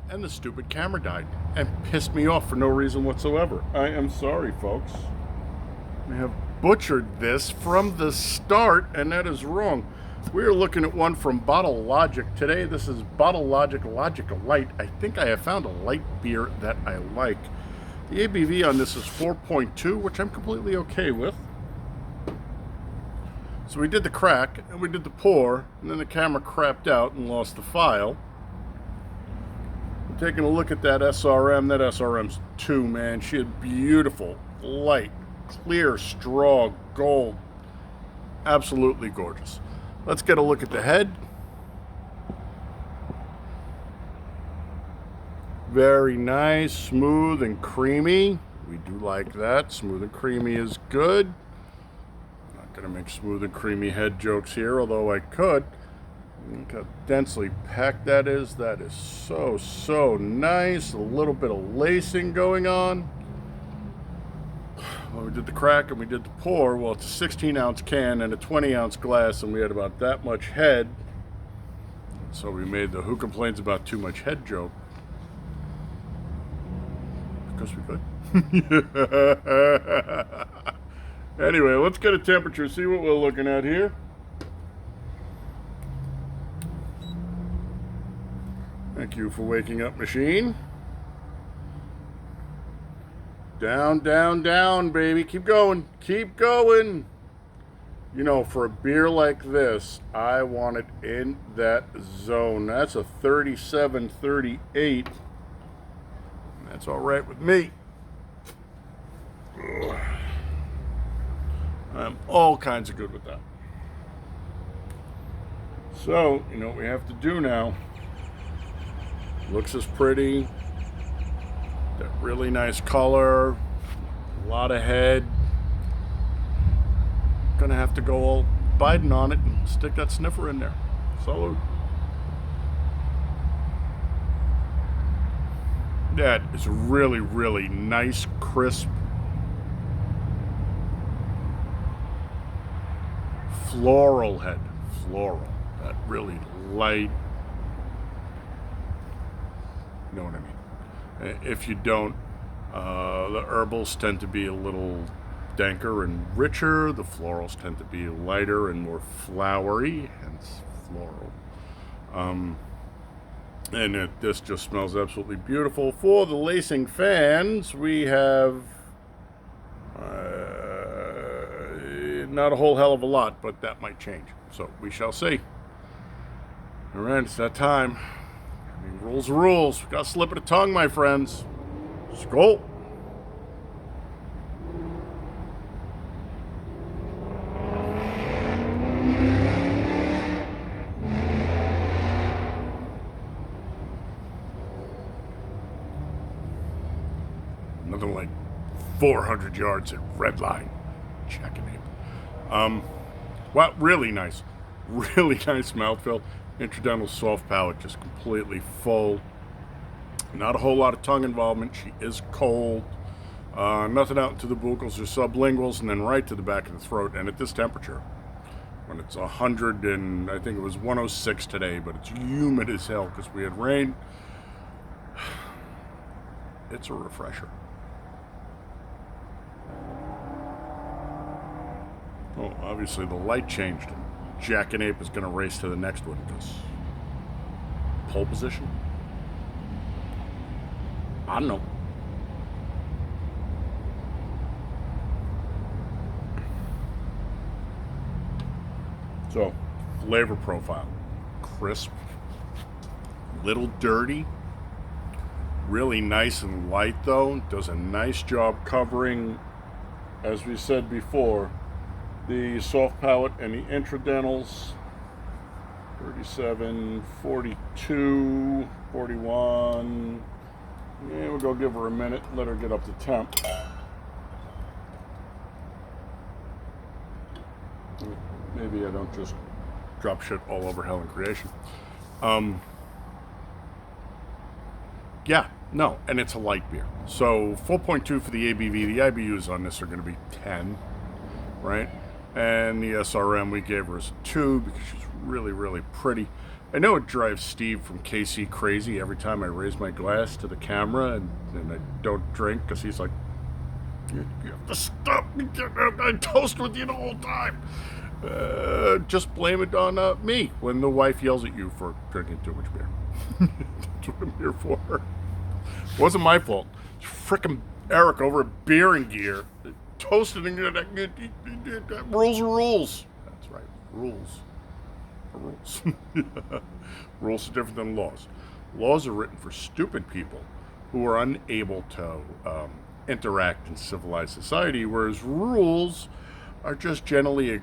and the stupid camera died and pissed me off for no reason whatsoever. I am sorry, folks. I have butchered this from the start, and that is wrong. We're looking at one from Bottle Logic today. This is bottle-logic Lite. I think I have found a light beer that I like. The ABV on this is 4.2, which I'm completely okay with. So we did the crack, and we did the pour, and then the camera crapped out and lost the file. We're taking a look at that SRM. That SRM's 2, man. She had beautiful, light, clear straw gold. Absolutely gorgeous. Let's get a look at the head. Very nice, smooth and creamy. We do like that. Smooth and creamy is good. Not going to make smooth and creamy head jokes here, although I could. Look how densely packed that is. That is so nice. A little bit of lacing going on. Well, we did the crack and we did the pour. Well, it's a 16-ounce can and a 20-ounce glass, and we had about that much head. So we made the who complains about too much head joke. Because we could. Anyway, let's get a temperature, see what we're looking at here. Thank you for waking up, machine. Down, down, down, baby. Keep going. Keep going. You know, for a beer like this, I want it in that zone. That's a 37, 38. That's all right with me. Ugh. I'm all kinds of good with that. So, you know what we have to do now. Looks as pretty. That really nice color. A lot of head. Gonna have to go all Biden on it and stick that sniffer in there. Salud. That is really nice, crisp, floral head. Floral. That really light. You know what I mean? If you don't, the herbals tend to be a little danker and richer. The florals tend to be lighter and more flowery, hence floral. And this just smells absolutely beautiful. For the lacing fans, we have not a whole hell of a lot, but that might change. So we shall see. All right, it's that time. I mean, rules are rules. We got a slip of the tongue, my friends. Skol. Nothing like 400 yards at red line. Checking it. Wow, really nice. Really nice mouthfeel. Intradental soft palate, just completely full. Not a whole lot of tongue involvement. She is cold. Nothing out into the buccals or sublinguals, and then right to the back of the throat. And at this temperature, when it's 100 and I think it was 106 today, but it's humid as hell because we had rain. It's a refresher. Oh, obviously the light changed. Jackanape is going to race to the next one because pole position? I don't know. So, flavor profile. Crisp. Little dirty. Really nice and light though. Does a nice job covering, as we said before, the soft palate and the intradentals. 37, 42, 41. Yeah, we'll go give her a minute, let her get up to temp. Maybe I don't just drop shit all over hell in creation. Yeah, no, and it's a light beer. So 4.2 for the ABV. The IBUs on this are going to be 10, right? And the SRM we gave her is a 2 because she's really pretty. I know it drives Steve from KC crazy every time I raise my glass to the camera and I don't drink, because he's like, you have to stop. I toast with you the whole time. Just blame it on me when the wife yells at you for drinking too much beer. That's what I'm here for. It wasn't my fault. Frickin' Eric over at Beer and Gear toasted and rules are rules. That's right, rules are rules. Rules are different than laws. Laws are written for stupid people who are unable to interact in civilized society, whereas rules are just generally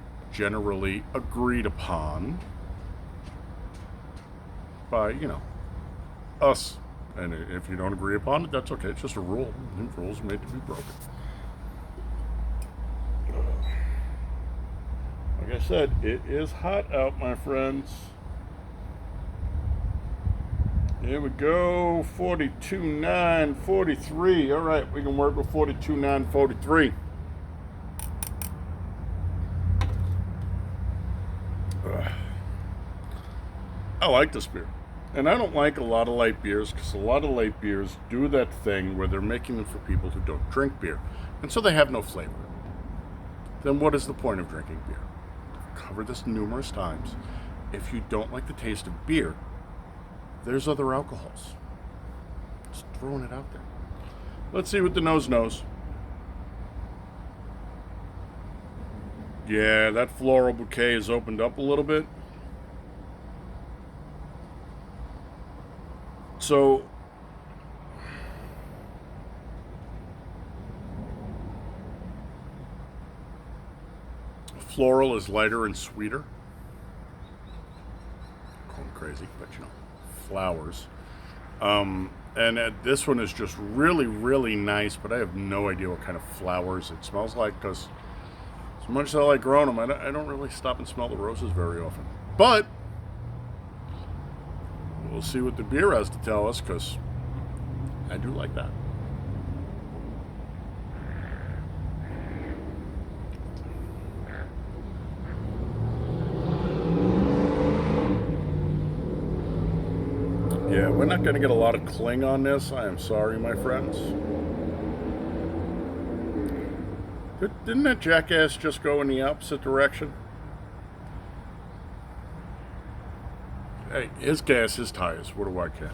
agreed upon by, us. And if you don't agree upon it, that's okay. It's just a rule. Rules are made to be broken. Like I said, it is hot out, my friends. Here we go. 42.9, 43. All right, we can work with 42.9, 43. I like this beer. And I don't like a lot of light beers, because a lot of light beers do that thing where they're making them for people who don't drink beer. And so they have no flavor. Then what is the point of drinking beer? I've covered this numerous times. If you don't like the taste of beer, there's other alcohols. Just throwing it out there. Let's see what the nose knows. Yeah, that floral bouquet has opened up a little bit. So, floral is lighter and sweeter. Going crazy, but flowers. And this one is just really, really nice, but I have no idea what kind of flowers it smells like, because as much as I like growing them, I don't really stop and smell the roses very often. But we'll see what the beer has to tell us, because I do like that. Yeah, we're not going to get a lot of cling on this. I am sorry, my friends. Didn't that jackass just go in the opposite direction? Hey, his gas, his tires. What do I care?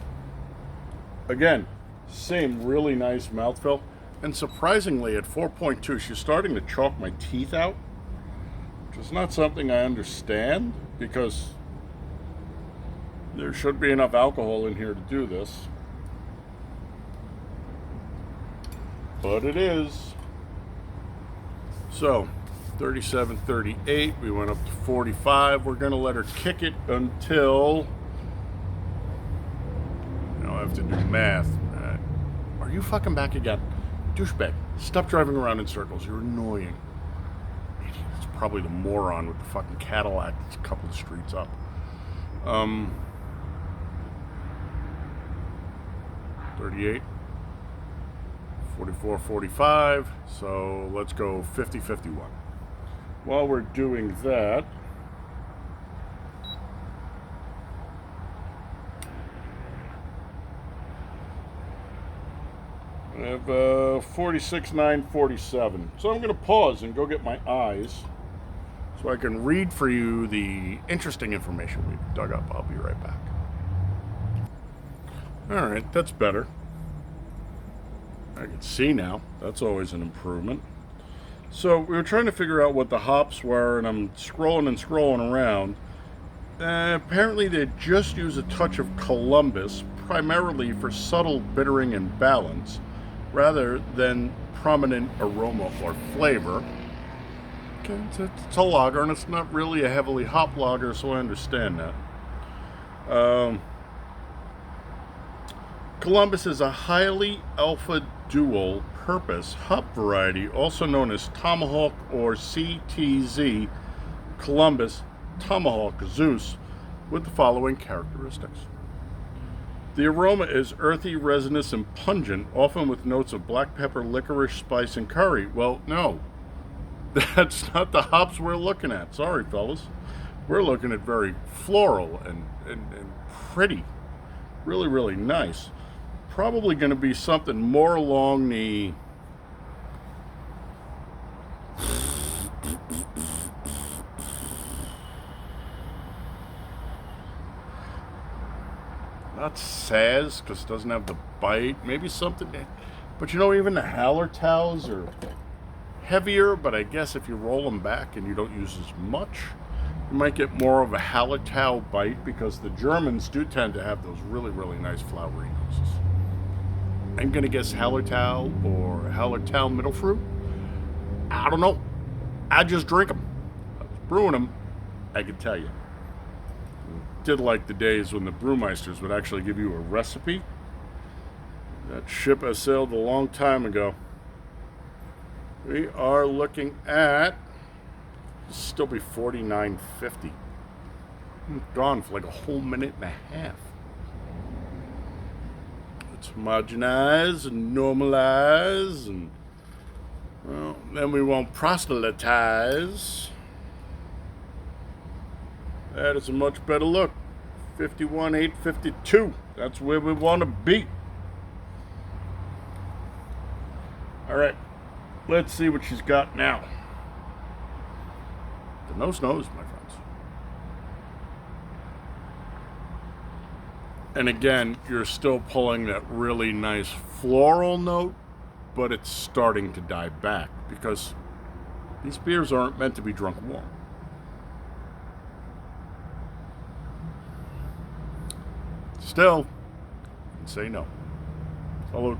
Again, same really nice mouthfeel. And surprisingly, at 4.2, she's starting to chalk my teeth out. Which is not something I understand, because there should be enough alcohol in here to do this. But it is. So, 37, 38. We went up to 45. We're going to let her kick it until... I have to do math. Are you fucking back again? Douchebag. Stop driving around in circles. You're annoying. It's probably the moron with the fucking Cadillac that's a couple of streets up. 38. 44, 45. So let's go 50, 51. While we're doing that, I have 46, 9, 47. So I'm going to pause and go get my eyes so I can read for you the interesting information we've dug up. I'll be right back. All right, that's better. I can see now. That's always an improvement. So we were trying to figure out what the hops were, and I'm scrolling and scrolling around. Apparently they just use a touch of Columbus, primarily for subtle bittering and balance, rather than prominent aroma or flavor. Okay, it's a lager, and it's not really a heavily hop lager, so I understand that. Columbus is a highly alpha dual purpose hop variety, also known as Tomahawk or CTZ Columbus Tomahawk Zeus, with the following characteristics. The aroma is earthy, resinous, and pungent, often with notes of black pepper, licorice, spice, and curry. Well, no. That's not the hops we're looking at. Sorry, fellas. we're looking at very floral and pretty. Really, really nice. Probably going to be something more along the not Saz, because it doesn't have the bite. Maybe something, but you know, even the Hallertaus are heavier, but I guess if you roll them back and you don't use as much, you might get more of a Hallertau bite, because the Germans do tend to have those really, really nice flowery noses. I'm going to guess Hallertau or Hallertau middle fruit. I don't know. I just drink them. I was brewing them, I can tell you. Did like the days when the brewmeisters would actually give you a recipe. That ship has sailed a long time ago. We are looking at still be $49.50. Gone for like a whole minute and a half. Let's homogenize and normalize, and well, then we won't proselytize. That is a much better look. 51,852. That's where we want to be. All right, let's see what she's got now. The nose knows, my friends. And again, you're still pulling that really nice floral note, but it's starting to die back, because these beers aren't meant to be drunk warm. Still, I'd say no. Although,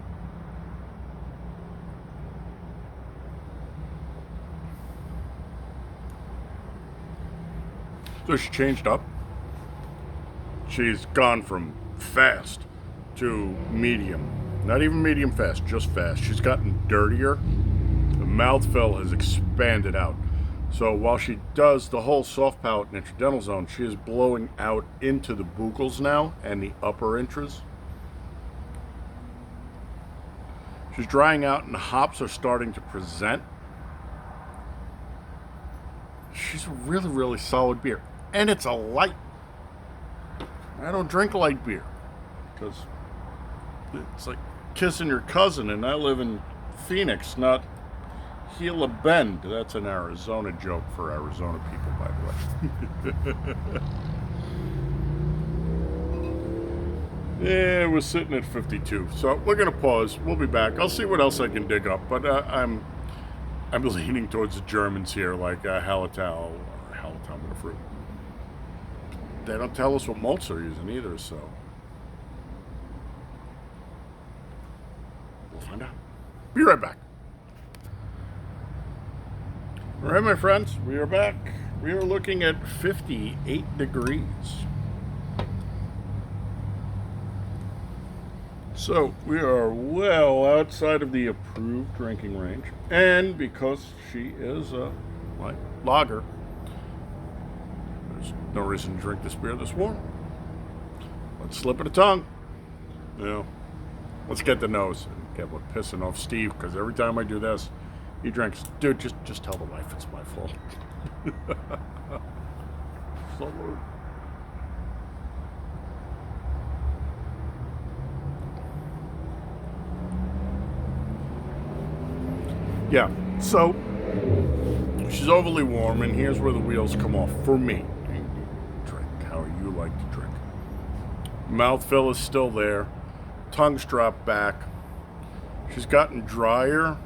so she changed up. She's gone from fast to medium. Not even medium fast, just fast. She's gotten dirtier. The mouthfeel has expanded out. So while she does the whole soft palate and intradental zone, she is blowing out into the buccals now and the upper intras. She's drying out and the hops are starting to present. She's a really, really solid beer. And it's a light. I don't drink light beer, because it's like kissing your cousin, and I live in Phoenix, not Gila Bend. That's an Arizona joke for Arizona people, by the way. Yeah, we're sitting at 52, so we're gonna pause. We'll be back. I'll see what else I can dig up, but I'm leaning towards the Germans here, like Hallertau or Hallertau middle fruit. They don't tell us what malts they're using either, so we'll find out. Be right back. All right, my friends, we are back. We are looking at 58 degrees. So we are well outside of the approved drinking range, and because she is a light lager, there's no reason to drink this beer this warm. Let's slip of the tongue. You know, let's get the nose and get what pissing off Steve, because every time I do this, he drinks. Dude, just tell the wife it's my fault. So, yeah, so she's overly warm, and here's where the wheels come off for me. Drink how you like to drink. Mouthfeel is still there. Tongue's dropped back. She's gotten drier,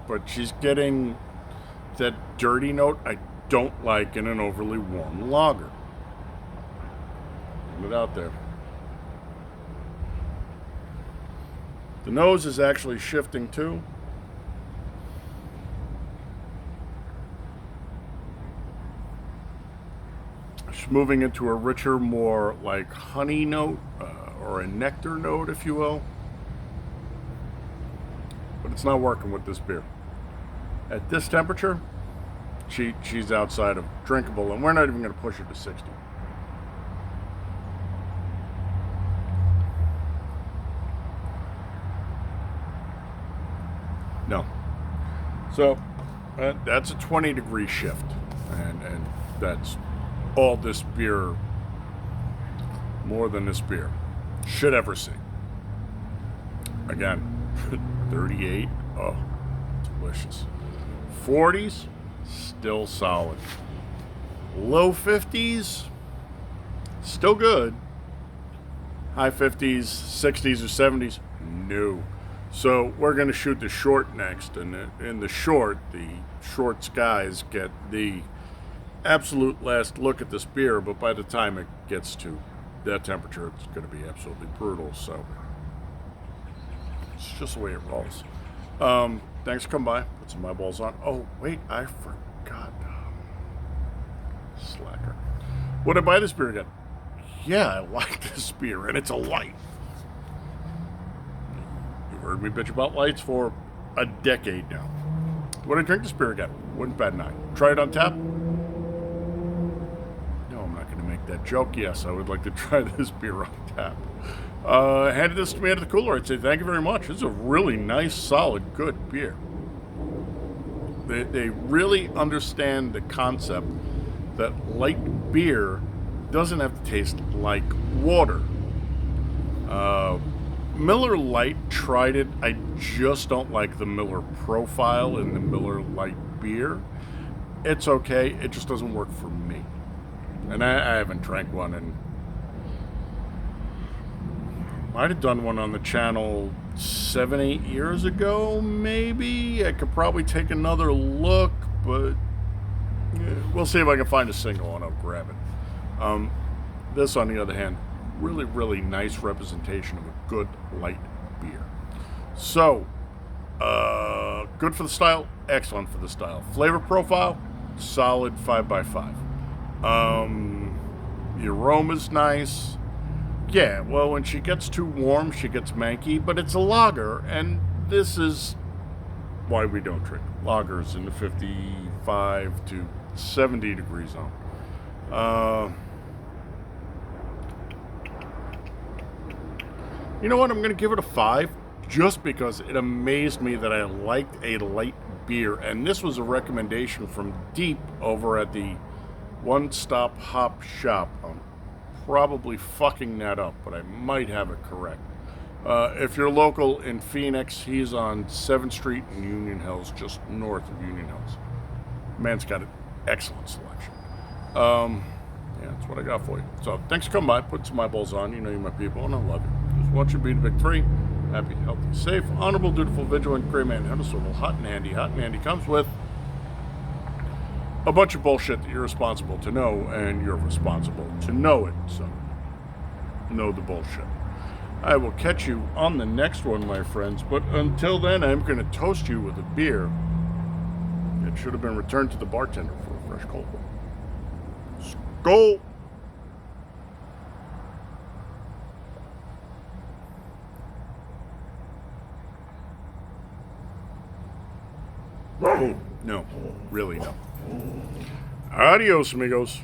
but she's getting that dirty note I don't like in an overly warm lager. Put it out there. The nose is actually shifting too. She's moving into a richer, more like honey note, or a nectar note, if you will. But it's not working with this beer. At this temperature, she's outside of drinkable, and we're not even going to push her to 60. No. So that's a 20 degree shift, and that's all this beer, more than this beer, should ever see. Again, 38, oh, delicious. 40s, still solid. Low 50s, still good. High 50s, 60s, or 70s, no. So we're going to shoot the short next, and in the short guys get the absolute last look at this beer, but by the time it gets to that temperature, it's going to be absolutely brutal, so it's just the way it rolls. Thanks for coming by. Put some eyeballs on. Oh, wait, I forgot. Slacker. Would I buy this beer again? Yeah, I like this beer, and it's a light. You've heard me bitch about lights for a decade now. Would I drink this beer again? Wouldn't bat an eye. Try it on tap? No, I'm not going to make that joke. Yes, I would like to try this beer on tap. Handed this to me out of the cooler. I'd say thank you very much. This is a really nice, solid, good beer. They really understand the concept that light beer doesn't have to taste like water. Miller Lite tried it. I just don't like the Miller profile in the Miller Lite beer. It's okay. It just doesn't work for me. And I haven't drank one, and might have done one on the channel 7-8 years ago, maybe. I could probably take another look, but we'll see if I can find a single and I'll grab it. This, on the other hand, really, really nice representation of a good light beer. So, good for the style, excellent for the style. Flavor profile, solid 5x5. The aroma's nice. Yeah, well, when she gets too warm, she gets manky, but it's a lager, and this is why we don't drink lagers in the 55 to 70 degree zone. You know what? I'm going to give it a 5 just because it amazed me that I liked a light beer. And this was a recommendation from Deep over at the One Stop Hop Shop. I'm probably fucking that up, but I might have it correct. If you're local in Phoenix, he's on 7th Street in Union Hills, just north of Union Hills. Man's got an excellent selection. Yeah, that's what I got for you. So thanks for coming by. Put some eyeballs on. You know you're my people, and I love you. Just want you to be the big 3. Happy, healthy, safe, honorable, dutiful, vigilant, gray man, head of swivel, hot and handy. Hot and handy comes with a bunch of bullshit that you're responsible to know, and you're responsible to know it. So know the bullshit. I will catch you on the next one, my friends. But until then, I'm going to toast you with a beer that should have been returned to the bartender for a fresh cold one. Skol! Oh, no, really no. Adios, amigos.